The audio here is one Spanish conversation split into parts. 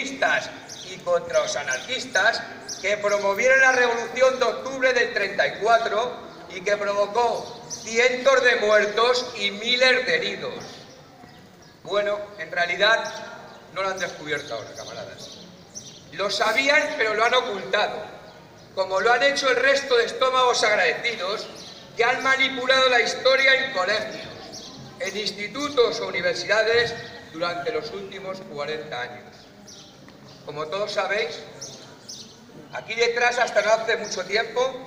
comunistas y contra los anarquistas que promovieron la Revolución de Octubre del 34 y que provocó cientos de muertos y miles de heridos. Bueno, en realidad no lo han descubierto ahora, camaradas. Lo sabían, pero lo han ocultado, como lo han hecho el resto de estómagos agradecidos que han manipulado la historia en colegios, en institutos o universidades durante los últimos 40 años. Como todos sabéis, aquí detrás, hasta no hace mucho tiempo,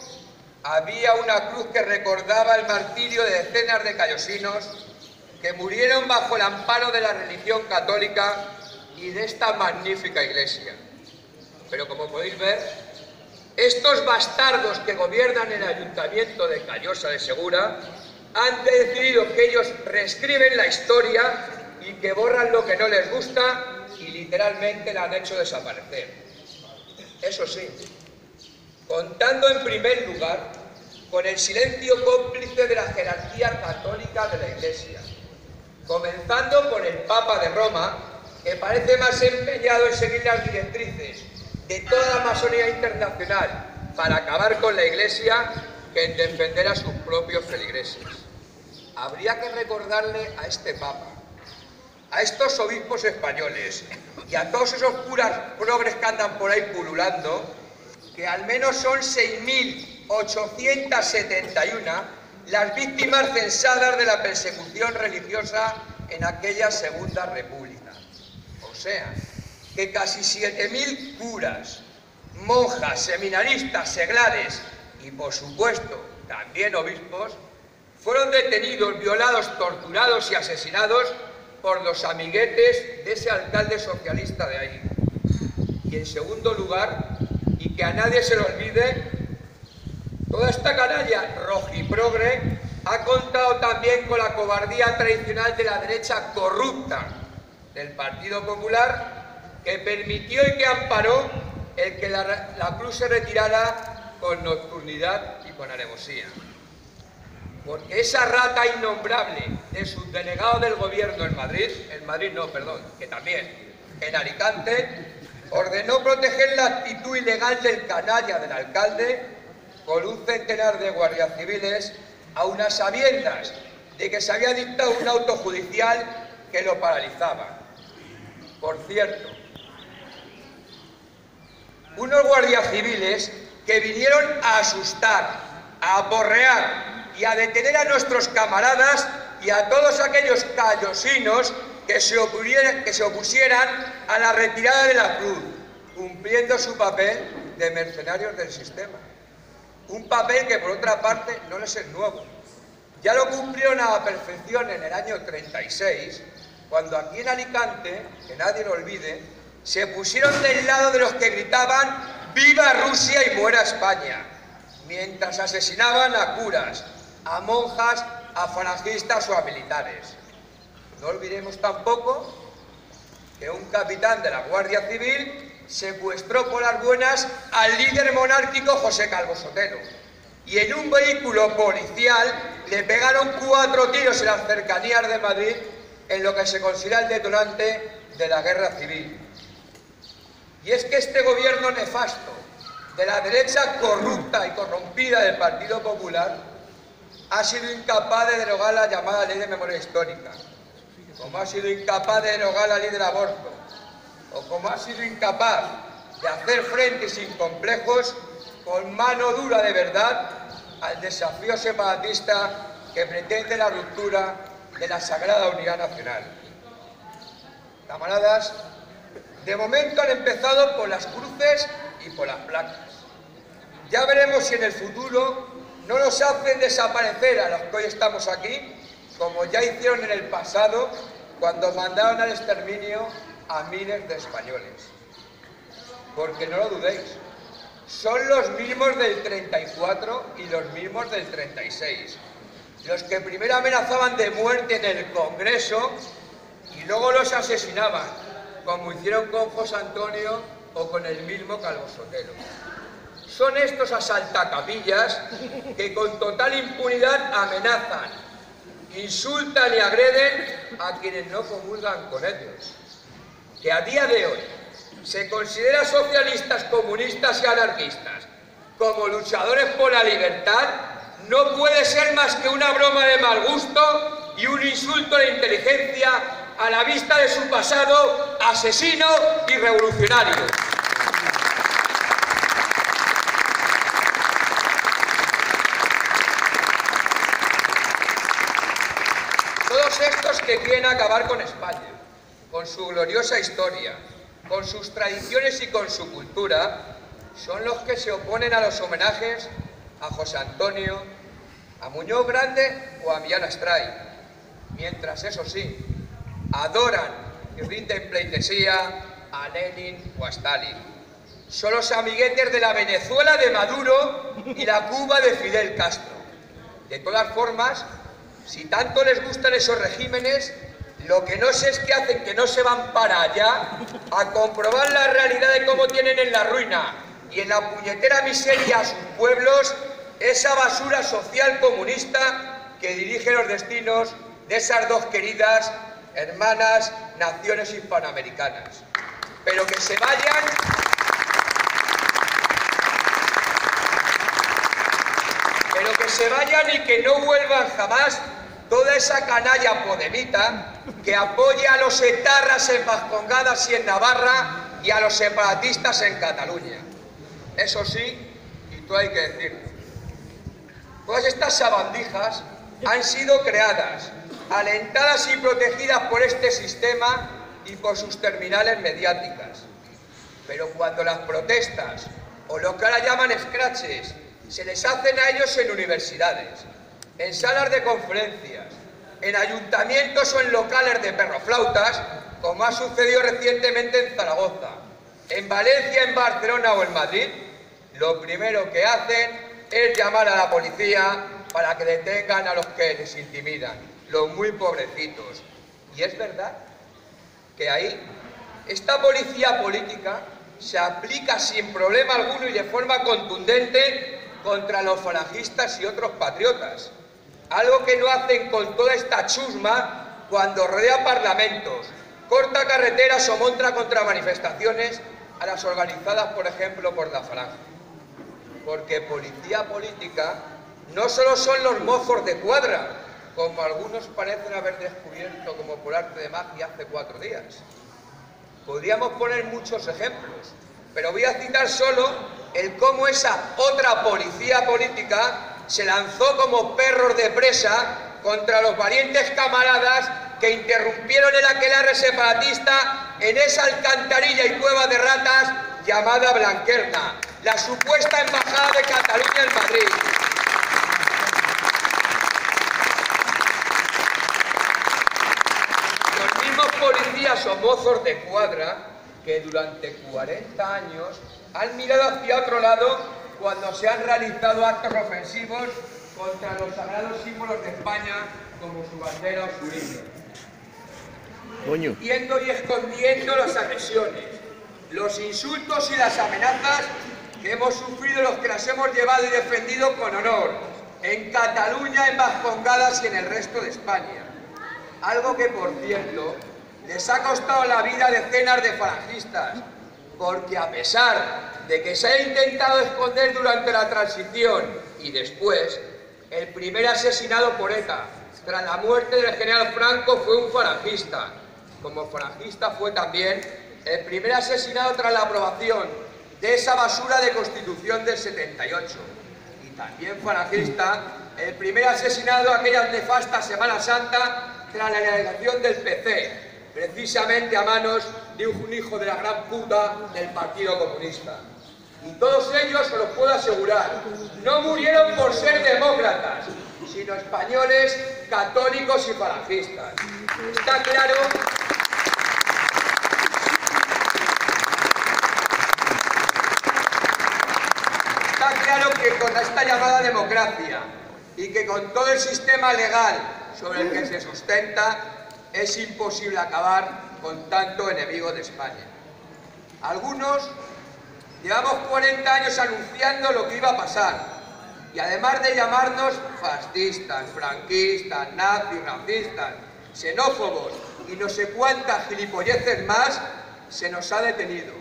había una cruz que recordaba el martirio de decenas de callosinos que murieron bajo el amparo de la religión católica y de esta magnífica iglesia. Pero como podéis ver, estos bastardos que gobiernan el Ayuntamiento de Callosa de Segura han decidido que ellos reescriben la historia y que borran lo que no les gusta y literalmente la han hecho desaparecer. Eso sí, contando en primer lugar con el silencio cómplice de la jerarquía católica de la Iglesia, comenzando por el Papa de Roma, que parece más empeñado en seguir las directrices de toda la masonía internacional para acabar con la Iglesia que en defender a sus propios feligreses. Habría que recordarle a este Papa, a estos obispos españoles y a todos esos curas progres que andan por ahí pululando, que al menos son 6.871 las víctimas censadas de la persecución religiosa en aquella Segunda República. O sea, que casi 7.000 curas, monjas, seminaristas, seglares y, por supuesto, también obispos, fueron detenidos, violados, torturados y asesinados por los amiguetes de ese alcalde socialista de ahí. Y en segundo lugar, y que a nadie se lo olvide, toda esta canalla rojiprogre ha contado también con la cobardía tradicional de la derecha corrupta del Partido Popular, que permitió y que amparó el que la cruz se retirara con nocturnidad y con alevosía. Porque esa rata innombrable de subdelegado del gobierno en Madrid, que también, en Alicante, ordenó proteger la actitud ilegal del canalla del alcalde con un centenar de guardias civiles a unas sabiendas de que se había dictado un auto judicial que lo paralizaba. Por cierto, unos guardias civiles que vinieron a asustar, a aporrear y a detener a nuestros camaradas y a todos aquellos callosinos que se opusieran a la retirada de la cruz, cumpliendo su papel de mercenarios del sistema. Un papel que, por otra parte, no les es nuevo. Ya lo cumplieron a la perfección en el año 36, cuando aquí en Alicante, que nadie lo olvide, se pusieron del lado de los que gritaban ¡Viva Rusia y muera España!, mientras asesinaban a curas, a monjas, a falangistas o a militares. No olvidemos tampoco que un capitán de la Guardia Civil secuestró por las buenas al líder monárquico José Calvo Sotelo y en un vehículo policial le pegaron 4 tiros en las cercanías de Madrid en lo que se considera el detonante de la guerra civil. Y es que este gobierno nefasto de la derecha corrupta y corrompida del Partido Popular ha sido incapaz de derogar la llamada Ley de Memoria Histórica, como ha sido incapaz de derogar la Ley del Aborto, o como ha sido incapaz de hacer frente sin complejos, con mano dura de verdad, al desafío separatista que pretende la ruptura de la sagrada unidad nacional. Camaradas, de momento han empezado por las cruces y por las placas. Ya veremos si en el futuro no nos hacen desaparecer a los que hoy estamos aquí, como ya hicieron en el pasado, cuando mandaron al exterminio a miles de españoles. Porque no lo dudéis, son los mismos del 34 y los mismos del 36, los que primero amenazaban de muerte en el Congreso y luego los asesinaban, como hicieron con José Antonio o con el mismo Calvo Sotelo. Son estos asaltacapillas que con total impunidad amenazan, insultan y agreden a quienes no comulgan con ellos. Que a día de hoy se considera socialistas, comunistas y anarquistas como luchadores por la libertad, no puede ser más que una broma de mal gusto y un insulto a la inteligencia a la vista de su pasado asesino y revolucionario. Todos estos que quieren acabar con España, con su gloriosa historia, con sus tradiciones y con su cultura, son los que se oponen a los homenajes a José Antonio, a Muñoz Grande o a Millán Astray, mientras, eso sí, adoran y rinden pleitesía a Lenin o a Stalin. Son los amiguetes de la Venezuela de Maduro y la Cuba de Fidel Castro. De todas formas, si tanto les gustan esos regímenes, lo que no sé es que hacen que no se van para allá a comprobar la realidad de cómo tienen en la ruina y en la puñetera miseria a sus pueblos esa basura social comunista que dirige los destinos de esas dos queridas hermanas naciones hispanoamericanas. Pero que se vayan, y que no vuelvan jamás toda esa canalla podemita que apoya a los etarras en Vascongadas y en Navarra y a los separatistas en Cataluña. Eso sí, y todo hay que decirlo, todas estas sabandijas han sido creadas, alentadas y protegidas por este sistema y por sus terminales mediáticas. Pero cuando las protestas, o lo que ahora llaman escraches, se les hacen a ellos en universidades, en salas de conferencias, en ayuntamientos o en locales de perroflautas, como ha sucedido recientemente en Zaragoza, en Valencia, en Barcelona o en Madrid, lo primero que hacen es llamar a la policía para que detengan a los que les intimidan, los muy pobrecitos. Y es verdad que ahí esta policía política se aplica sin problema alguno y de forma contundente contra los falangistas y otros patriotas, algo que no hacen con toda esta chusma cuando rodea parlamentos, corta carreteras o monta contra manifestaciones a las organizadas, por ejemplo, por la Falange. Porque policía política no solo son los mozos de cuadra, como algunos parecen haber descubierto como por arte de magia hace 4 días. Podríamos poner muchos ejemplos, pero voy a citar solo el cómo esa otra policía política se lanzó como perros de presa contra los valientes camaradas que interrumpieron el aquelarre separatista en esa alcantarilla y cueva de ratas llamada Blanquerna, la supuesta embajada de Cataluña en Madrid. Los mismos policías o mozos de cuadra que durante 40 años han mirado hacia otro lado cuando se han realizado actos ofensivos contra los sagrados símbolos de España como su bandera o su himno. Viendo y escondiendo las agresiones, los insultos y las amenazas que hemos sufrido los que las hemos llevado y defendido con honor en Cataluña, en Vascongadas y en el resto de España. Algo que, por cierto, les ha costado la vida a decenas de falangistas, porque a pesar de que se ha intentado esconder durante la transición y después, el primer asesinado por ETA tras la muerte del general Franco fue un falangista. Como falangista fue también el primer asesinado tras la aprobación de esa basura de Constitución del 78. Y también falangista el primer asesinado aquella nefasta Semana Santa tras la elección del PC, precisamente a manos de un hijo de la gran puta del Partido Comunista. Y todos ellos, os lo puedo asegurar, no murieron por ser demócratas, sino españoles, católicos y falangistas. Está claro que con esta llamada democracia y que con todo el sistema legal sobre el que se sustenta, es imposible acabar con tanto enemigo de España. Algunos llevamos 40 años anunciando lo que iba a pasar y además de llamarnos fascistas, franquistas, nazis, racistas, xenófobos y no sé cuántas gilipolleces más, se nos ha detenido.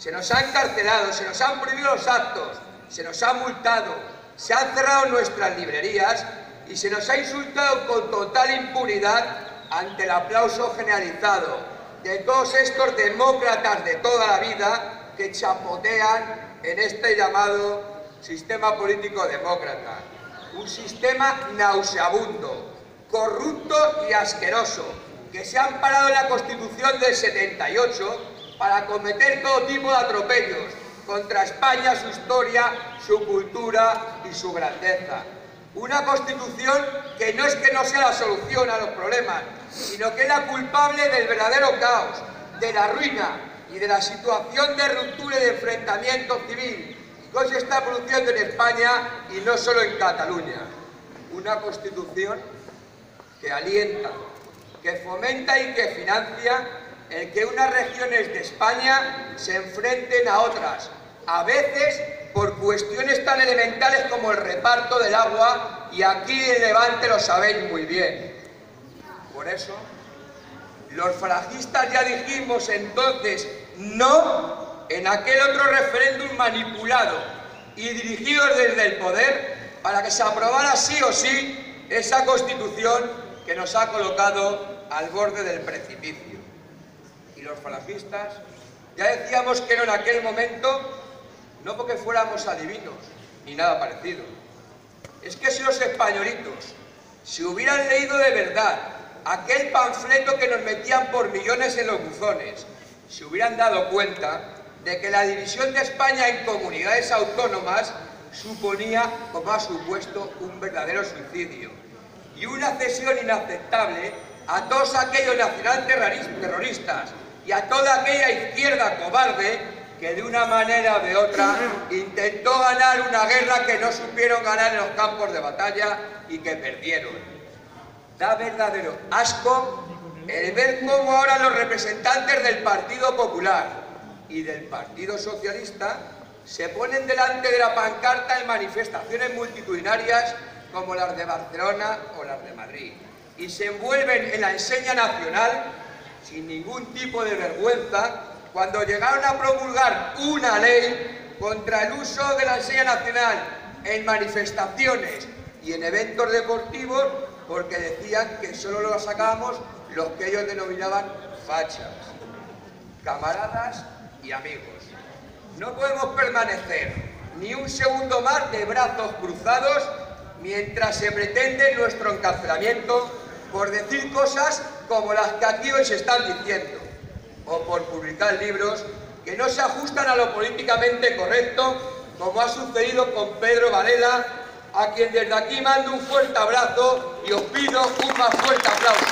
Se nos ha encarcelado, se nos han prohibido los actos, se nos ha multado, se han cerrado nuestras librerías y se nos ha insultado con total impunidad ante el aplauso generalizado de todos estos demócratas de toda la vida que chapotean en este llamado sistema político demócrata. Un sistema nauseabundo, corrupto y asqueroso, que se ha amparado en la Constitución del 78 para cometer todo tipo de atropellos contra España, su historia, su cultura y su grandeza. Una Constitución que no es que no sea la solución a los problemas, sino que es la culpable del verdadero caos, de la ruina y de la situación de ruptura y de enfrentamiento civil que hoy se está produciendo en España y no solo en Cataluña. Una Constitución que alienta, que fomenta y que financia el que unas regiones de España se enfrenten a otras, a veces por cuestiones tan elementales como el reparto del agua, y aquí en Levante lo sabéis muy bien. Por eso, los falangistas ya dijimos entonces no en aquel otro referéndum manipulado y dirigido desde el poder para que se aprobara sí o sí esa Constitución que nos ha colocado al borde del precipicio. Y los falangistas ya decíamos que no en aquel momento, no porque fuéramos adivinos ni nada parecido. Es que si los españolitos se hubieran leído de verdad aquel panfleto que nos metían por millones en los buzones, se hubieran dado cuenta de que la división de España en comunidades autónomas suponía, como ha supuesto, un verdadero suicidio y una cesión inaceptable a todos aquellos nacionalterroristas y a toda aquella izquierda cobarde que de una manera o de otra intentó ganar una guerra que no supieron ganar en los campos de batalla y que perdieron. Da verdadero asco el ver cómo ahora los representantes del Partido Popular y del Partido Socialista se ponen delante de la pancarta en manifestaciones multitudinarias como las de Barcelona o las de Madrid y se envuelven en la enseña nacional sin ningún tipo de vergüenza cuando llegaron a promulgar una ley contra el uso de la enseña nacional en manifestaciones y en eventos deportivos porque decían que solo lo sacábamos los que ellos denominaban fachas, camaradas y amigos. No podemos permanecer ni un segundo más de brazos cruzados mientras se pretende nuestro encarcelamiento por decir cosas como las que aquí hoy se están diciendo, o por publicar libros que no se ajustan a lo políticamente correcto, como ha sucedido con Pedro Varela, a quien desde aquí mando un fuerte abrazo y os pido un más fuerte aplauso.